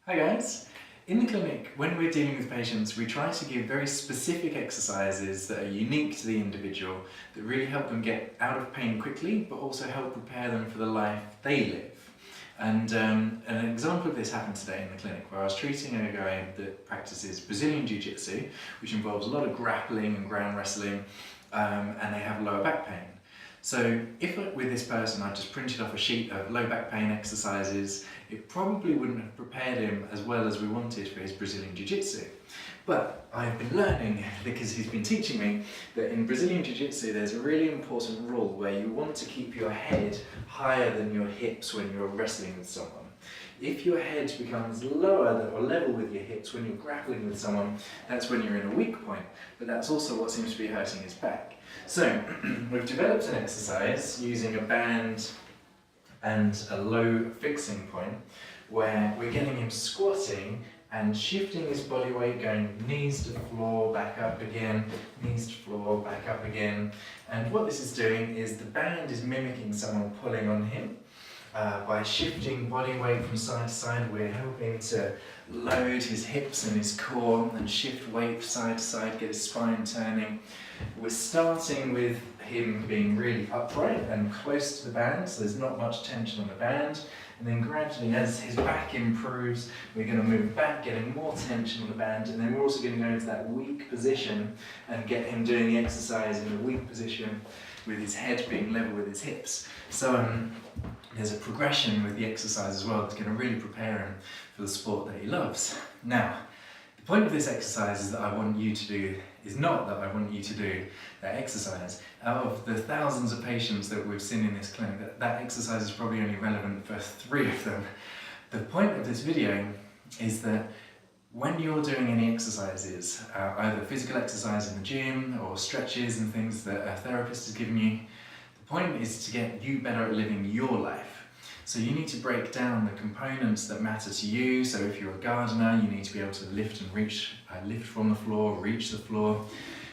Hi guys! In the clinic, when we're dealing with patients, we try to give very specific exercises that are unique to the individual that really help them get out of pain quickly, but also help prepare them for the life they live. And an example of this happened today in the clinic where I was treating a guy that practices Brazilian Jiu-Jitsu, which involves a lot of grappling and ground wrestling, and they have lower back pain. So if with this person I just printed off a sheet of low back pain exercises, it probably wouldn't have prepared him as well as we wanted for his Brazilian Jiu-Jitsu. But I've been learning, because he's been teaching me, that in Brazilian Jiu-Jitsu there's a really important rule where you want to keep your head higher than your hips when you're wrestling with someone. If your head becomes lower or level with your hips when you're grappling with someone, that's when you're in a weak point, but that's also what seems to be hurting his back. So we've developed an exercise using a band and a low fixing point where we're getting him squatting and shifting his body weight, going knees to floor, back up again, knees to floor, back up again. And what this is doing is the band is mimicking someone pulling on him. By shifting body weight from side to side, we're helping to load his hips and his core and shift weight side to side, get his spine turning. We're starting with him being really upright and close to the band, so there's not much tension on the band. And then gradually, as his back improves, we're going to move back, getting more tension on the band, and then we're also going to go into that weak position and get him doing the exercise in a weak position with his head being level with his hips. So there's a progression with the exercise as well that's going to really prepare him for the sport that he loves. Now, the point of this exercise is that I want you to do, is not that I want you to do that exercise. Out of the thousands of patients that we've seen in this clinic, that exercise is probably only relevant for 3 of them. The point of this video is that when you're doing any exercises, either physical exercise in the gym or stretches and things that a therapist has given you, the point is to get you better at living your life. So you need to break down the components that matter to you. So if you're a gardener, you need to be able to lift and reach, lift from the floor, reach the floor.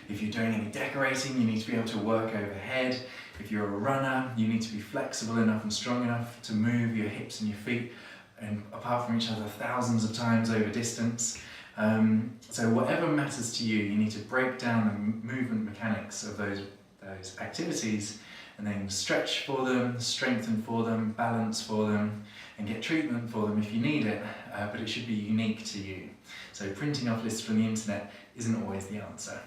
If you're doing any decorating, you need to be able to work overhead. If you're a runner, you need to be flexible enough and strong enough to move your hips and your feet and apart from each other thousands of times over distance. So whatever matters to you, you need to break down the movement mechanics of those activities and then stretch for them, strengthen for them, balance for them, and get treatment for them if you need it, but it should be unique to you. So printing off lists from the internet isn't always the answer.